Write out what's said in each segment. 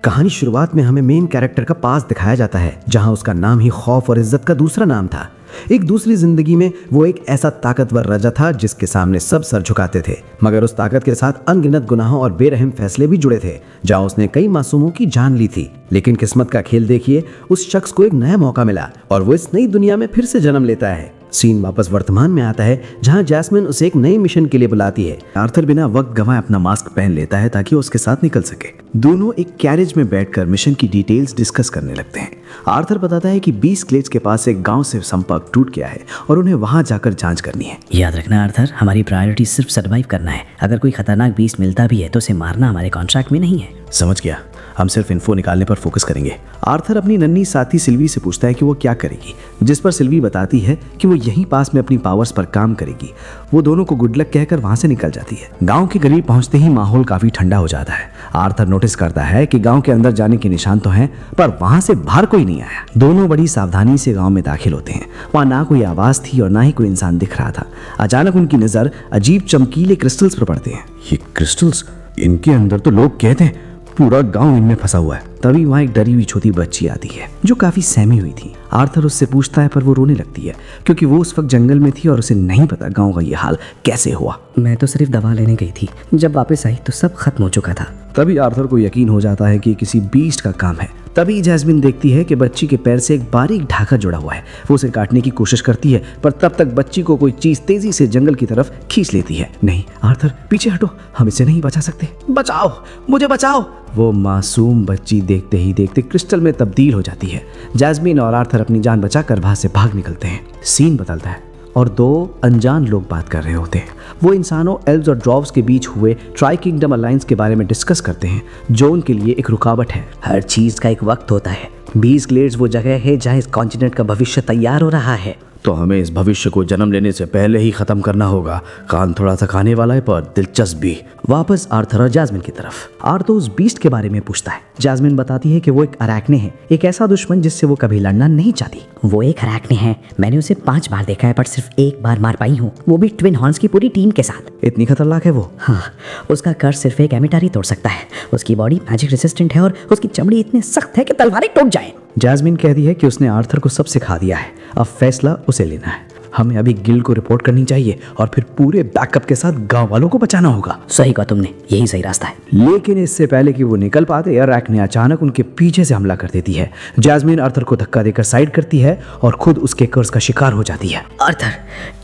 कहानी शुरुआत में हमें मेन कैरेक्टर का पास दिखाया जाता है, जहां उसका नाम ही खौफ और इज्जत का दूसरा नाम था। एक दूसरी जिंदगी में वो एक ऐसा ताकतवर राजा था जिसके सामने सब सर झुकाते थे, मगर उस ताकत के साथ अनगिनत गुनाहों और बेरहम फैसले भी जुड़े थे, जहां उसने कई मासूमों की जान ली थी। लेकिन किस्मत का खेल देखिए, उस शख्स को एक नया मौका मिला और वो इस नई दुनिया में फिर से जन्म लेता है। सीन वापस वर्तमान में आता है, जहां जैस्मिन उसे एक नई मिशन के लिए बुलाती है। आर्थर बिना वक्त गंवाए अपना मास्क पहन लेता है ताकि वो उसके साथ निकल सके। दोनों एक कैरेज में बैठकर मिशन की डिटेल्स डिस्कस करने लगते हैं। आर्थर बताता है कि 20 क्लेट्स के पास एक गांव से संपर्क टूट गया है और उन्हें वहां जाकर जांच करनी है। याद रखना आर्थर, हमारी प्रायोरिटी सिर्फ सर्वाइव करना है। अगर कोई खतरनाक बीस्ट मिलता भी है तो उसे मारना हमारे कॉन्ट्रैक्ट में नहीं है। समझ गया, हम सिर्फ इन्फो निकालने पर फोकस करेंगे। आर्थर अपनी नन्ही साथी सिल्वी से पूछता है कि वो क्या करेगी, जिस पर सिल्वी बताती है कि वो यहीं पास में अपनी पावर्स पर काम करेगी। वो दोनों को गुड लक कहकर वहां से निकल जाती है। गांव के करीब पहुंचते ही माहौल काफी ठंडा हो जाता है। आर्थर नोटिस करता है कि गांव के अंदर जाने के निशान तो हैं, पर वहां से बाहर कोई नहीं आया। दोनों बड़ी सावधानी से गांव में दाखिल होते हैं। वहां ना कोई आवाज थी और ना ही कोई इंसान दिख रहा था। अचानक उनकी नजर अजीब चमकीले क्रिस्टल्स पर पड़ते हैं। ये क्रिस्टल्स, इनके अंदर तो लोग कहते हैं पूरा गांव इनमें फंसा हुआ है। तभी वहां एक डरी हुई छोटी बच्ची आती है जो काफी सहमी हुई थी। आर्थर उससे पूछता है पर वो रोने लगती है क्योंकि वो उस वक्त जंगल में थी और उसे नहीं पता गांव का ये हाल कैसे हुआ। मैं तो सिर्फ दवा लेने गई थी, जब वापस आई तो सब खत्म हो चुका था। तभी आर्थर को यकीन हो जाता है कि किसी बीस्ट का काम है। तभी जैस्मिन देखती है कि बच्ची के पैर से एक बारीक ढाका जुड़ा हुआ है। वो उसे काटने की कोशिश करती है पर तब तक बच्ची को कोई चीज तेजी से जंगल की तरफ खींच लेती है। नहीं आर्थर, पीछे हटो, हम इसे नहीं बचा सकते। बचाओ, मुझे बचाओ। वो मासूम बच्ची देखते ही देखते क्रिस्टल में तब्दील हो जाती है। जैस्मिन और आर्थर अपनी जान बचाकर वहां से भाग निकलते हैं। सीन बदलता है और दो अनजान लोग बात कर रहे होते हैं। वो इंसानों, एल्व्स और ड्वार्फ्स के बीच हुए ट्राई किंगडम अलायंस के बारे में डिस्कस करते हैं, जो उनके लिए एक रुकावट है। हर चीज का एक वक्त होता है। 20 ग्लेड्स वो जगह है जहाँ इस कॉन्टिनेंट का भविष्य तैयार हो रहा है। तो हमें इस भविष्य को जन्म लेने से पहले ही खत्म करना होगा। कान थोड़ा सा खाने वाला है पर दिलचस्प भी। वापस आर्थर और जैस्मिन की तरफ। आर्थर उस बीस्ट के बारे में पूछता है। जैस्मिन बताती है कि वो एक अरैक्ने है, एक ऐसा दुश्मन जिससे वो कभी लड़ना नहीं चाहती। वो एक अरैक्ने है, मैंने उसे 5 बार देखा है पर सिर्फ 1 बार मार पाई हूँ, वो भी ट्विन हॉर्न्स की पूरी टीम के साथ। इतनी खतरनाक है वो? हाँ, उसका कर्ज सिर्फ एक एमिटर ही तोड़ सकता है। उसकी बॉडी मैजिक रेसिस्टेंट है और उसकी चमड़ी इतनी सख्त है कि तलवारें टूट जाएं। जैस्मिन कहती है कि उसने आर्थर को सब सिखा दिया है, अब फैसला उसे लेना है। हमें अभी गिल्ड को रिपोर्ट करनी चाहिए और फिर पूरे बैकअप के साथ गांव वालों को बचाना होगा। सही कहा तुमने, यही सही रास्ता है। लेकिन इससे पहले कि वो निकल पाते, अरैक्ने अचानक उनके पीछे से हमला कर देती है। जैस्मिन आर्थर को धक्का देकर साइड करती है और खुद उसके कर्ज का शिकार हो जाती है। आर्थर,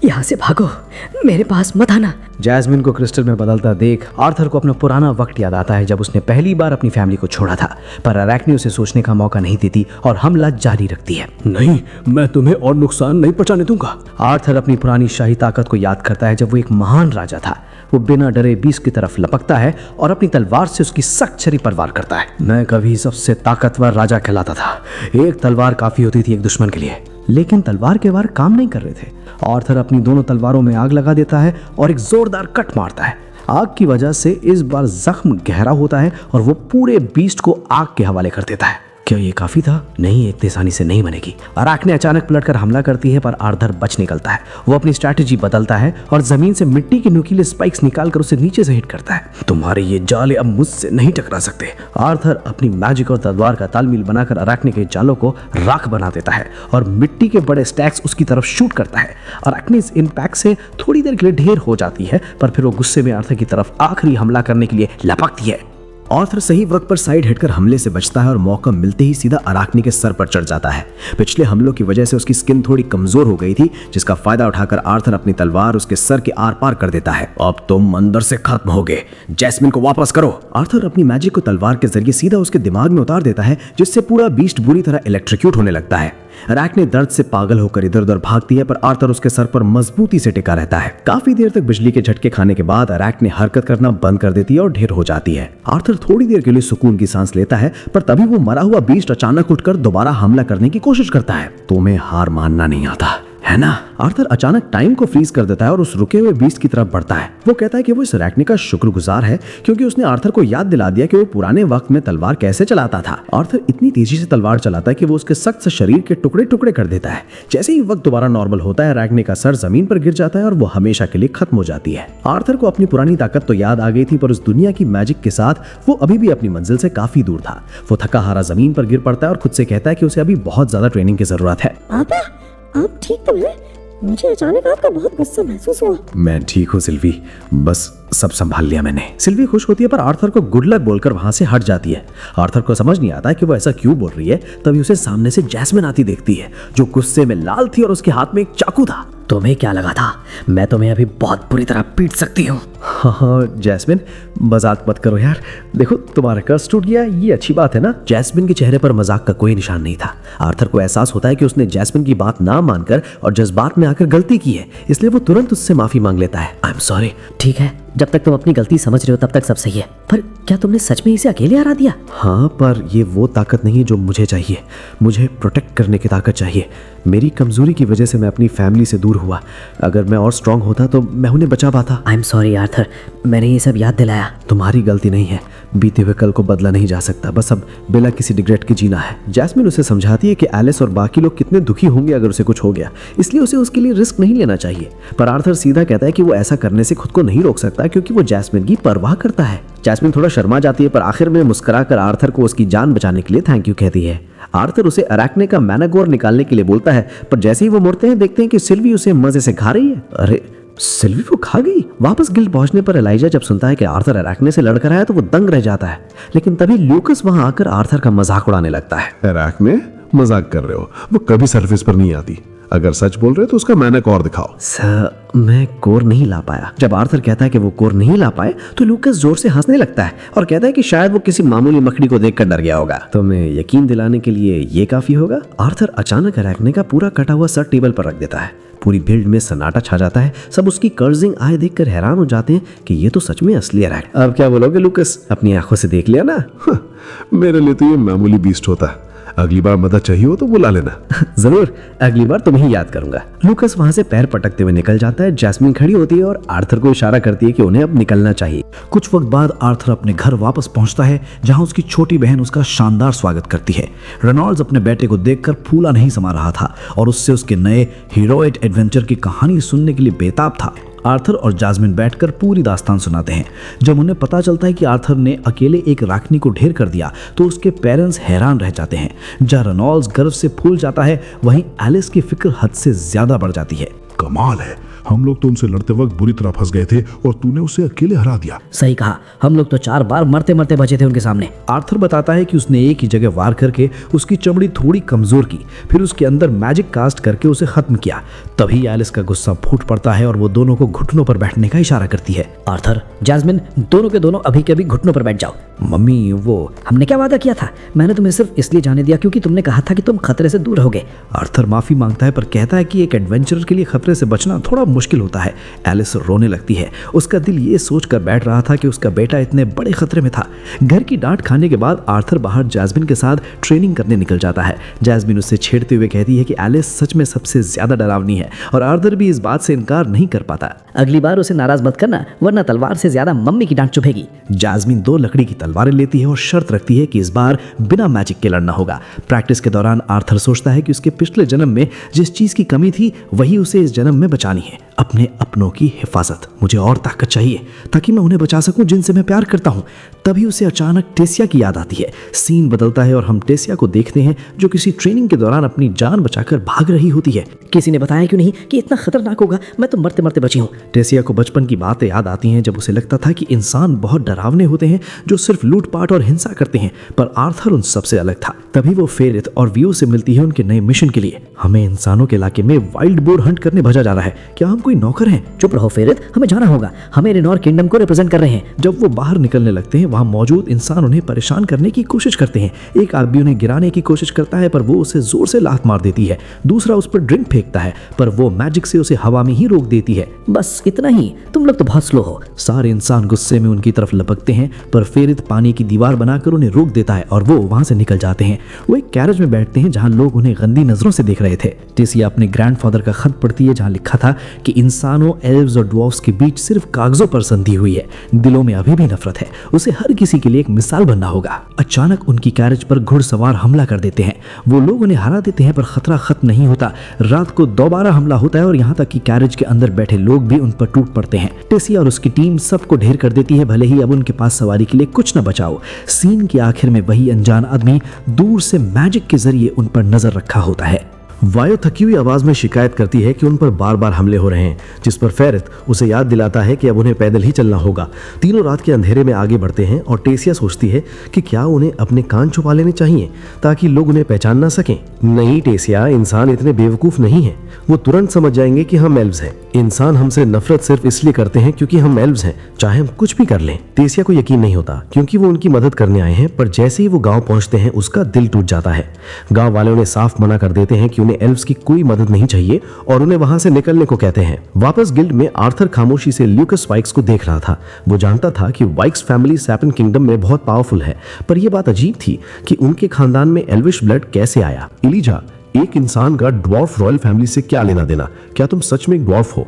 यहाँ से भागो, मेरे पास मत आना। जैस्मिन को क्रिस्टल में बदलता देख आर्थर को अपना पुराना वक्त याद आता है, जब उसने पहली बार अपनी फैमिली को छोड़ा था। पर अरैक्ने उसे सोचने का मौका नहीं देती और हमला जारी रखती है। नहीं, मैं तुम्हें और नुकसान नहीं पहुंचाने दूंगा। आर्थर अपनी पुरानी शाही ताकत को याद करता है, जब वो एक महान राजा था। वो बिना डरे बीस्ट की तरफ लपकता है और अपनी तलवार से उसकी सख्त छरी पर वार करता है। मैं कभी सबसे ताकतवर राजा कहलाता था। एक तलवार काफी होती थी एक दुश्मन के लिए, लेकिन तलवार के वार काम नहीं कर रहे थे। आर्थर अपनी दोनों तलवारों में आग लगा देता है और एक जोरदार कट मारता है। आग की वजह से इस बार जख्म गहरा होता है और वो पूरे बीस्ट को आग के हवाले कर देता है। क्या ये काफी था? नहीं, इतनी आसानी से नहीं बनेगी। अरैक्ने अचानक पलटकर हमला करती है पर आर्थर बच निकलता है। वो अपनी स्ट्रैटेजी बदलता है और जमीन से मिट्टी के नुकीले स्पाइक्स निकालकर उसे नीचे से हिट करता है। तुम्हारे ये जाले अब मुझसे नहीं टकरा सकते। आर्थर अपनी मैजिक और तलवार का तालमेल बनाकर अरैक्ने के जालों को राख बना देता है और मिट्टी के बड़े स्टैक्स उसकी तरफ शूट करता है। अरैक्ने इस इम्पैक्ट से थोड़ी देर के लिए ढेर हो जाती है, पर फिर वो गुस्से में आर्थर की तरफ आखिरी हमला करने के लिए लपकती है। आर्थर सही वक्त पर साइड हटकर हमले से बचता है और मौका मिलते ही सीधा अरैक्ने के सर पर चढ़ जाता है। पिछले हमलों की वजह से उसकी स्किन थोड़ी कमजोर हो गई थी, जिसका फायदा उठाकर आर्थर अपनी तलवार उसके सर के आर पार कर देता है। अब तुम अंदर से खत्म होगे, जैस्मिन को वापस करो। आर्थर अपनी मैजिक को तलवार के जरिए सीधा उसके दिमाग में उतार देता है, जिससे पूरा बीस्ट बुरी तरह इलेक्ट्रिक्यूट होने लगता है। अरैक्ने दर्द से पागल होकर इधर उधर भागती है, पर आर्थर उसके सर पर मजबूती से टिका रहता है। काफी देर तक बिजली के झटके खाने के बाद अरैक्ने हरकत करना बंद कर देती है और ढेर हो जाती है। आर्थर थोड़ी देर के लिए सुकून की सांस लेता है, पर तभी वो मरा हुआ बीस्ट अचानक उठकर दोबारा हमला करने की कोशिश करता है। तुम्हें हार मानना नहीं आता, है ना। आर्थर अचानक टाइम को फ्रीज कर देता है और उस रुके हुए बीस्ट की तरफ बढ़ता है। वो कहता है कि वो इस अरैक्ने का शुक्रगुजार है क्योंकि उसने आर्थर को याद दिला दिया कि वो पुराने वक्त में तलवार कैसे चलाता था। आर्थर इतनी तेजी से तलवार चलाता है कि वो उसके सख्त से शरीर के टुकड़े टुकड़े कर देता है। जैसे ही वक्त दोबारा नॉर्मल होता है, अरैक्ने का सर जमीन पर गिर जाता है और वो हमेशा के लिए खत्म हो जाती है। आर्थर को अपनी पुरानी ताकत तो याद आ गई थी, पर उस दुनिया की मैजिक के साथ वो अभी भी अपनी मंजिल से काफी दूर था। वो थका हारा जमीन पर गिर पड़ता है और खुद से कहता है कि उसे अभी बहुत ज्यादा ट्रेनिंग की जरूरत है। पापा, आप ठीक तो हैं? मुझे अचानक आपका बहुत गुस्सा महसूस हुआ। मैं ठीक हूँ सिल्वी, बस सब संभाल लिया मैंने। सिल्वी खुश होती है पर आर्थर को गुड लक बोलकर वहां से हट जाती है। आर्थर को समझ नहीं आता कि वो ऐसा क्यों बोल रही है। तभी उसे सामने से जैस्मिन आती देखती है, जो गुस्से में लाल थी और उसके हाथ में एक चाकू था। तुम्हें क्या लगा था मैं तुम्हें अभी बहुत बुरी तरह पीट सकती हूँ? हाँ जैस्मिन, मजाक मत करो यार। देखो तुम्हारा कर्ज टूट गया, ये अच्छी बात है ना। जैस्मिन के चेहरे पर मजाक का कोई निशान नहीं था। आर्थर को एहसास होता है कि उसने जैस्मिन की बात ना मानकर और जज्बात में आकर गलती की है, इसलिए वो तुरंत उससे माफी मांग लेता है। I am sorry. ठीक है, जब तक तुम अपनी गलती समझ रहे हो तब तक सब सही है। पर क्या तुमने सच में इसे अकेले हरा दिया? हाँ, पर ये वो ताकत नहीं जो मुझे चाहिए। मुझे प्रोटेक्ट करने की ताकत चाहिए। मेरी कमजोरी की वजह से मैं अपनी फैमिली से दूर हुआ। अगर मैं और स्ट्रांग होता तो मैं उन्हें बचा पाता। आई एम सॉरी आर्थर, मैंने ये सब याद दिलाया। तुम्हारी गलती नहीं है। बीते हुए कल को बदला नहीं जा सकता, बस अब बिना किसी रिग्रेट के जीना है। जैस्मिन उसे समझाती है कि एलिस और बाकी लोग कितने दुखी होंगे अगर उसे कुछ हो गया, इसलिए उसे उसके लिए रिस्क नहीं लेना चाहिए। पर आर्थर सीधा कहता है कि वो ऐसा करने से खुद को नहीं रोक सकता क्योंकि वो जैस्मिन की परवाह करता है। जैस्मिन थोड़ा शर्मा जाती है पर आखिर में मुस्कुराकर आर्थर को उसकी जान बचाने के लिए थैंक यू कहती है। आर्थर उसे अरैक्ने का मैनागोर निकालने के लिए बोलता है, पर जैसे ही वो मुड़ते हैं देखते हैं कि सिल्वी उसे मजे से खा रही है। अरे सिल्वी वो खा गई। वापस गिल्ड पहुंचने पर एलाइजा जब सुनता है कि आर्थर अरैक्ने से लड़कर आया तो वो दंग रह जाता है। लेकिन तभी ल्यूकस वहां आकर आर्थर का मजाक उड़ाने लगता है। अरैक्ने, मजाक कर रहे हो? वो कभी सरफेस पर नहीं आती। अगर सच बोल रहे हो तो उसका मैनक और दिखाओ। सर, मैं कोर नहीं ला पाया। जब आर्थर कहता है कि वो कोर नहीं ला पाए तो लूकस जोर से हंसने लगता है और कहता है कि शायद वो किसी मामूली मकड़ी को देखकर डर गया होगा। तो मैं यकीन दिलाने के लिए ये काफी होगा। आर्थर अचानक अरैक्ने का पूरा कटा हुआ सर टेबल पर रख देता है। पूरी भीड़ में सन्नाटा छा जाता है। सब उसकी कर्जिंग आय देखकर हैरान हो जाते हैं कि ये तो सच में असली अरैक्ने। अब क्या बोलोगे लूकस, अपनी आंखों से देख लिया ना? मेरे लिए तो ये मामूली बीस्ट होता है। अगली बार मदद चाहिए हो तो बुला लेना। जरूर, अगली बार तुम्हें ही याद करूंगा। लूकस वहां से पैर पटकते हुए निकल जाता है। जैस्मिन खड़ी होती है और आर्थर को इशारा करती है कि उन्हें अब निकलना चाहिए। कुछ वक्त बाद आर्थर अपने घर वापस पहुंचता है, जहां उसकी छोटी बहन उसका शानदार स्वागत करती है। रेनॉल्ड्स अपने बेटे को देखकर फूला नहीं समा रहा था और उससे उसके नए हीरोइक एडवेंचर की कहानी सुनने के लिए बेताब था। आर्थर और जास्मिन बैठकर पूरी दास्तान सुनाते हैं। जब उन्हें पता चलता है कि आर्थर ने अकेले एक राखनी को ढेर कर दिया तो उसके पेरेंट्स हैरान रह जाते हैं। जहाँ रेनॉल्ड्स गर्व से फूल जाता है, वहीं एलिस की फिक्र हद से ज्यादा बढ़ जाती है। कमाल है, हम लोग तो उनसे लड़ते वक्त बुरी तरह फंस गए थे और तूने उसे अकेले हरा दिया। सही कहा, हम लोग तो 4 बार मरते मरते बचे थे उनके सामने। आर्थर बताता है कि उसने एक ही जगह वार करके उसकी चमड़ी थोड़ी कमजोर की, फिर उसके अंदर मैजिक कास्ट करके उसे खत्म किया। तभी एलिस का गुस्सा फूट पड़ता है और वो दोनों को घुटनों पर बैठने का इशारा करती है। आर्थर, जैस्मिन, दोनों के दोनों अभी के अभी घुटनों पर बैठ जाओ। मम्मी, वो हमने क्या वादा किया था? मैंने तुम्हें सिर्फ इसलिए जाने दिया क्योंकि तुमने कहा था कि तुम खतरे से दूर रहोगे। आर्थर माफी मांगता है पर कहता है कि एक एडवेंचरर के लिए खतरे से बचना थोड़ा मुश्किल होता है। एलिस रोने लगती है। उसका दिल ये सोचकर बैठ रहा था कि उसका बेटा इतने बड़े खतरे में था। घर की डांट खाने के बाद आर्थर बाहर जैस्मिन के साथ ट्रेनिंग करने निकल जाता है। जैस्मिन उससे छेड़ते हुए कहती है कि एलिस सच में सबसे ज्यादा डरावनी है और आर्थर भी इस बात से इनकार नहीं कर पाता। अगली बार उसे नाराज मत करना, वरना तलवार से ज्यादा मम्मी की डांट चुभेगी। जैस्मिन 2 लकड़ी की तलवारें लेती है और शर्त रखती है कि इस बार बिना मैजिक के लड़ना होगा। प्रैक्टिस के दौरान आर्थर सोचता है कि उसके पिछले जन्म में जिस चीज की कमी थी वही उसे इस जन्म में बचानी है, अपने अपनों की हिफाजत। मुझे और ताकत चाहिए ताकि मैं उन्हें बचा सकूं जिनसे मैं प्यार करता हूं। तभी उसे अचानक टेसिया की याद आती है। सीन बदलता है और हम टेसिया को देखते हैं जो किसी ट्रेनिंग के दौरान अपनी जान बचाकर भाग रही होती है। किसी ने बताया क्यों नहीं कि इतना खतरनाक होगा? मैं तो मरते मरते बची हूँ। टेसिया को बचपन की बातें याद आती हैं जब उसे लगता था कि इंसान बहुत डरावने होते हैं जो सिर्फ लूटपाट और हिंसा करते हैं, पर आर्थर उन सबसे अलग था। तभी वो फेरिथ और वियो से मिलती है उनके नए मिशन के लिए। हमें इंसानों के इलाके में वाइल्ड बोर हंट करने भेजा जा रहा है। क्या हम कोई कोई नौकर हैं। चुप रहो फेरित, हमें जाना होगा, हमें रेनॉर किंगडम को रिप्रेजेंट कर रहे हैं। जब वो बाहर निकलने लगते हैं, वहां मौजूद इंसान उन्हें परेशान करने की कोशिश करते हैं। एक आदमी उन्हें गिराने की कोशिश करता है पर वो उसे जोर से लात मार देती है। दूसरा उस पर ड्रिंक फेंकता है पर वो मैजिक से उसे हवा में ही रोक देती है। बस इतना ही, तुम लोग तो बहुत स्लो हो। सारे इंसान गुस्से में उनकी तरफ लपकते हैं पर फेरित पानी की दीवार बनाकर उन्हें रोक देता है और वो वहां से निकल जाते हैं। वो एक कैरेज में बैठते हैं जहां लोग उन्हें गंदी नजरों से देख रहे थे। टेसिया अपने ग्रैंडफादर का खत पढ़ती है जहां लिखा था कि इंसानों, एल्व्स और ड्वार्फ्स के बीच सिर्फ कागजों पर संधि हुई है, दिलों में अभी भी नफरत है। उसे हर किसी के लिए एक मिसाल बनना होगा। अचानक उनकी कैरेज पर घुड़सवार हमला कर देते हैं। वो लोग उन्हें हरा देते हैं पर खतरा खत्म नहीं होता। रात को दोबारा हमला होता है और यहाँ तक कि कैरेज के अंदर बैठे लोग भी उन पर टूट पड़ते हैं। टेसिया और उसकी टीम सबको ढेर कर देती है, भले ही अब उनके पास सवारी के लिए कुछ न बचा हो। सीन के आखिर में वही अनजान आदमी दूर से मैजिक के जरिए उन पर नजर रखा होता है। वायो थकी हुई आवाज में शिकायत करती है कि उन पर बार बार हमले हो रहे हैं, जिस पर फेरित उसे याद दिलाता है कि अब उन्हें पैदल ही चलना होगा। तीनों रात के अंधेरे में आगे बढ़ते हैं और टेसिया सोचती है कि क्या उन्हें अपने कान छुपा लेने चाहिए ताकि लोग उन्हें पहचान ना सकें। नहीं टेसिया, इंसान इतने बेवकूफ नहीं है, वो तुरंत समझ जाएंगे कि हम एल्व्स हैं। इंसान हमसे नफरत सिर्फ इसलिए करते हैं क्योंकि हम एल्व्स हैं, चाहे हम कुछ भी कर लें। टेसिया को यकीन नहीं होता क्योंकि वो उनकी मदद करने आए हैं, पर जैसे ही वो गांव पहुंचते हैं उसका दिल टूट जाता है। गांव वाले उन्हें साफ मना कर देते हैं कि उन्हें एल्व्स की कोई मदद नहीं चाहिए और उन्हें वहां से निकलने को कहते हैं। वापस गिल्ड में आर्थर खामोशी से ल्यूकस वाइक्स को देख रहा था। वो जानता था कि वाइक्स फैमिली सैपन किंगडम में बहुत पावरफुल है, पर यह बात अजीब थी कि उनके खानदान में एल्विश ब्लड कैसे आया। इलीजा, एक इंसान का ड्वार्फ रॉयल फैमिली से क्या लेना देना? क्या तुम सच में एक ड्वार्फ हो?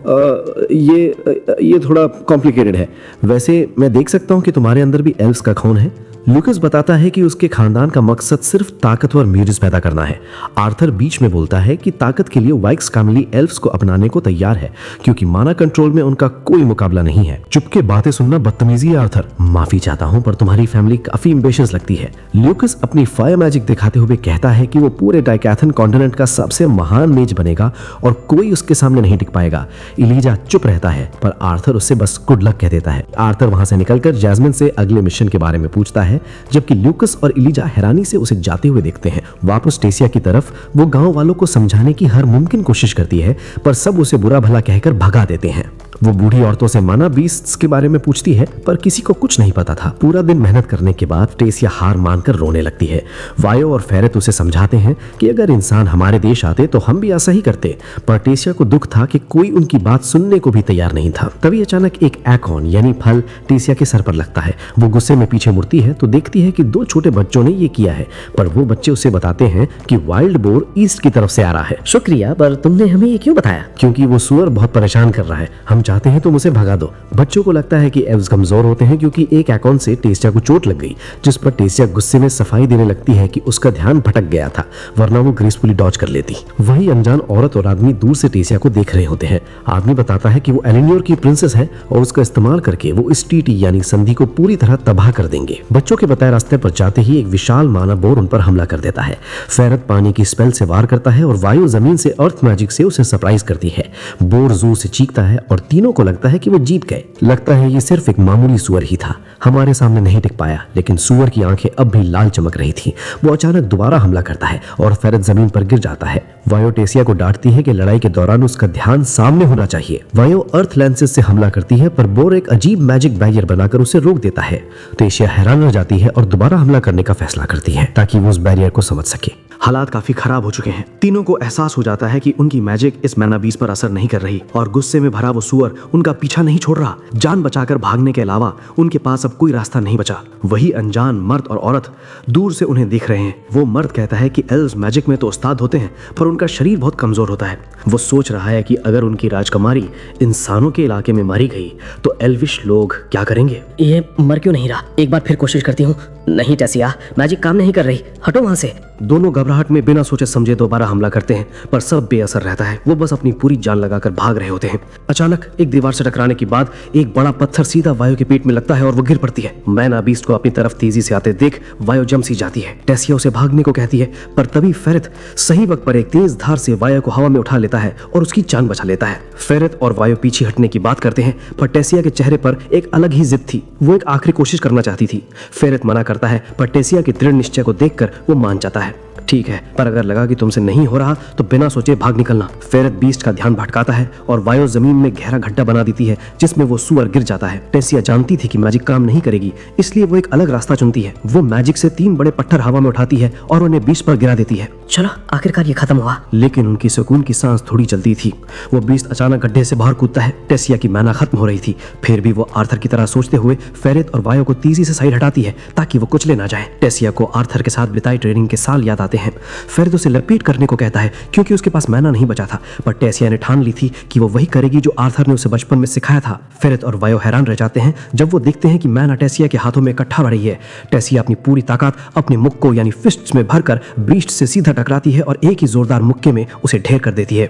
ये थोड़ा कॉम्प्लिकेटेड है। वैसे मैं देख सकता हूँ कि तुम्हारे अंदर भी एल्व्स का खून है। लूकस बताता है कि उसके खानदान का मकसद सिर्फ ताकतवर म्यूजिस पैदा करना है। आर्थर बीच में बोलता है कि ताकत के लिए वाइक्स फैमिली एल्व्स को अपनाने को तैयार है क्योंकि माना कंट्रोल में उनका कोई मुकाबला नहीं है। चुपके बातें सुनना बदतमीजी है आर्थर। माफी चाहता हूं पर तुम्हारी फैमिली काफी एम्बिशियस लगती है। ल्यूकस अपनी फायर मैजिक दिखाते हुए कहता है कि वो पूरे डाइकैथन कॉन्टिनेंट का सबसे महान मेज बनेगा और कोई उसके सामने नहीं टिक पाएगा। इलीजा चुप रहता है पर आर्थर उससे बस गुड लक कह देता है। आर्थर वहां से निकलकर जैस्मिन से अगले मिशन के बारे में पूछता है, जबकि ल्यूकस और इलीजा हैरानी से उसे जाते हुए देखते हैं। वापस टेसिया की तरफ वो गांव वालों को समझाने की हर मुमकिन कोशिश करती है पर सब उसे बुरा भला कहकर भगा देते हैं। वो बूढ़ी औरतों से माना बीस्ट्स के बारे में पूछती है पर किसी को कुछ नहीं पता था। पूरा दिन मेहनत करने के बाद टेसिया हार मानकर रोने लगती है। वायो और फेरित उसे समझाते हैं कि अगर इंसान हमारे देश आते तो हम भी ऐसा ही करते, पर टेसिया को दुख था कि कोई उनकी बात सुनने को भी तैयार नहीं था। तभी अचानक एक एकॉन यानी फल टेसिया के सर पर लगता है। वो गुस्से में पीछे मुड़ती है तो देखती है कि दो छोटे बच्चों ने ये किया है, पर वो बच्चे उसे बताते हैं कि वाइल्ड बोर ईस्ट की तरफ से आ रहा है। शुक्रिया, पर तुमने हमें ये क्यों बताया? क्योंकि वो सुअर बहुत परेशान कर रहा है, हम चाहते हैं तुम उसे भगा दो। बच्चों को लगता है कि एल्व्स कमजोर होते हैं क्योंकि एक एकॉन से टेसिया को चोट लग गई, जिस पर टेसिया गुस्से में सफाई देने लगती है कि उसका ध्यान भटक गया था, वरना वो ग्रेसफुली डॉज कर लेती। वही अनजान औरत और आदमी दूर से टेसिया को देख रहे होते हैं। आदमी बताता है कि वो एलिनियोर की प्रिंसेस है और उसका इस्तेमाल करके वो इस टीटी यानी संधि को पूरी तरह तबाह कर देंगे। बच्चों के बताए रास्ते पर जाते ही एक विशाल मानव बोर उन पर हमला कर देता है। फेरत पानी की स्पेल से वार करता है और वायु जमीन से अर्थ मैजिक से उसे सरप्राइज करती है। बोर जोर से चीखता है और तीनों को लगता है कि वो जीत गए। लगता है ये सिर्फ एक मामूली सुअर ही था, हमारे सामने नहीं टिक पाया, लेकिन सुअर की आंखें अब भी लाल चमक रही थी। वो अचानक दोबारा हमला करता है और फेरत जमीन पर गिर जाता है। वायो टेसिया को डांटती है कि लड़ाई के दौरान उसका ध्यान सामने होना चाहिए। वायो अर्थ लेंसेज से हमला करती है पर बोर एक अजीब मैजिक बैरियर बनाकर उसे रोक देता है। टेसिया हैरान रह जाती है और दोबारा हमला करने का फैसला करती है ताकि वो उस बैरियर को समझ सके। हालात काफी खराब हो चुके हैं। तीनों को एहसास हो जाता है कि उनकी मैजिक इस मैना बीस पर असर नहीं कर रही और गुस्से में भरा वो सुअर उनका पीछा नहीं छोड़ रहा। जान बचाकर भागने के अलावा उनके पास अब कोई रास्ता नहीं बचा। वही अनजान मर्द और औरत दूर से उन्हें देख रहे हैं। वो मर्द कहता है कि एल्व्स मैजिक में तो उस्ताद होते हैं पर उनका शरीर बहुत कमजोर होता है। वो सोच रहा है कि अगर उनकी राजकुमारी इंसानों के इलाके में मारी गई तो एल्विश लोग क्या करेंगे। ये मर क्यों नहीं रहा? एक बार फिर कोशिश करती हूँ। नहीं टेसिया, मैजिक काम नहीं कर रही, हटो वहां से। दोनों घबराहट में बिना सोचे समझे दोबारा हमला करते हैं पर सब बेअसर रहता है। वो बस अपनी पूरी जान लगाकर भाग रहे होते हैं। अचानक एक दीवार से टकराने के बाद एक बड़ा पत्थर सीधा वायु के पेट में लगता है और वो गिर पड़ती है। मैना बीस्ट को अपनी तरफ तेजी से आते देख वायु जम सी जाती है। टेसिया उसे भागने को कहती है पर तभी फेरित सही वक्त पर एक तेज धार से वायु को हवा में उठा लेता है और उसकी जान बचा लेता है। फेरित और वायु पीछे हटने की बात करते हैं पर टेसिया के चेहरे पर एक अलग ही जिद थी। वो एक आखिरी कोशिश करना चाहती थी। फेरित मना करता है पर टेसिया के दृढ़ निश्चय को देखकर वो मान जाता है। ठीक है, पर अगर लगा कि तुमसे नहीं हो रहा तो बिना सोचे भाग निकलना। फेरेट बीस्ट का ध्यान भटकाता है और वायो जमीन में गहरा गड्ढा बना देती है जिसमें वो सुअर गिर जाता है। टेसिया जानती थी कि मैजिक काम नहीं करेगी, इसलिए वो एक अलग रास्ता चुनती है। वो मैजिक से 3 बड़े पत्थर हवा में उठाती है और उन्हें बीस्ट पर गिरा देती है। चलो आखिरकार ये खत्म हुआ। लेकिन उनकी सुकून की सांस थोड़ी चलती थी। वो बीस्ट अचानक गड्ढे से बाहर कूदता है। टेसिया की मैना खत्म हो रही थी, फिर भी वो आर्थर की तरह सोचते हुए फेरेट और वायो को तेजी से साइड हटाती है ताकि वो कुचले ना जाए। टेसिया को आर्थर के साथ बिताई ट्रेनिंग के साल याद आते हैं। फेरेट उसे लपेट करने को कहता है क्योंकि उसके पास मैना नहीं बचा था, पर टेसिया ने ठान ली थी कि वो वही करेगी जो आर्थर ने उसे बचपन में सिखाया था। फेरेट और वायो हैरान रह जाते हैं जब वो देखते हैं कि मैना टेसिया के हाथों में इकट्ठा बढ़ रही है। टेसिया अपनी पूरी ताकत अपने मुक्कों यानी फिस्ट्स में भरकर बीस्ट से सीधा टकराती है और एक ही जोरदार मुक्के में उसे ढेर कर देती है।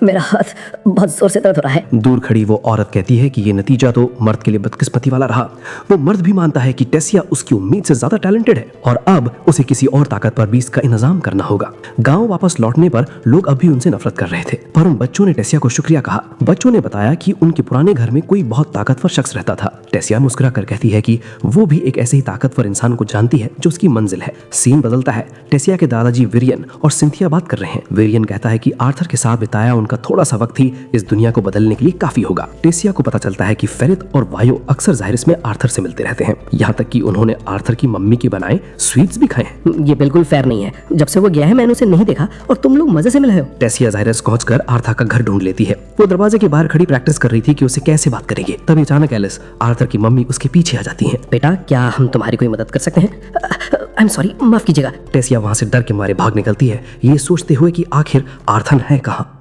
मेरा हाथ बहुत जोर से दर्द हो रहा है। दूर खड़ी वो औरत कहती है कि ये नतीजा तो मर्द के लिए बदकिस्मती वाला रहा। वो मर्द भी मानता है कि टेसिया उसकी उम्मीद से ज्यादा टैलेंटेड है और अब उसे किसी और ताकत पर बीस्ट का इंतजाम करना होगा। गांव वापस लौटने पर लोग अब भी उनसे नफरत कर रहे थे, पर उन बच्चों ने टेसिया को शुक्रिया कहा। बच्चों ने बताया कि उनके पुराने घर में कोई बहुत ताकतवर शख्स रहता था। टेसिया मुस्कुरा कर कहती है कि वो भी एक ऐसे ही ताकतवर इंसान को जानती है जो उसकी मंजिल है। सीन बदलता है। टेसिया के दादाजी विरियन और सिंथिया बात कर रहे हैं। विरियन कहता है कि आर्थर के साथ बिताया उनका थोड़ा सा वक्त ही इस दुनिया को बदलने के लिए काफी होगा। टेसिया को पता चलता है कि फेरेट और वायो अक्सर ज़ाहिरिस में आर्थर से मिलते रहते हैं, यहाँ तक कि उन्होंने आर्थर की मम्मी के बनाए स्वीट्स भी खाए हैं। ये बिल्कुल फेयर नहीं है। जब से वो गया है मैंने उसे नहीं देखा और तुम लोग मजे से मिले हो। टेसिया ज़ाहिरिस पहुंचकर आर्थर का घर ढूंढ लेती है। वो दरवाजे के बाहर खड़ी प्रैक्टिस कर रही थी कि उसे कैसे बात करेंगे। तभी अचानक एलिस, आर्थर की मम्मी, उसके पीछे आ जाती हैं। बेटा, क्या हम तुम्हारी कोई मदद कर सकते हैं? आई एम सॉरी, माफ कीजिएगा। टेसिया वहां से डर के मारे भाग निकलती है, ये सोचते हुए कि आखिर आर्थर है कहाँ।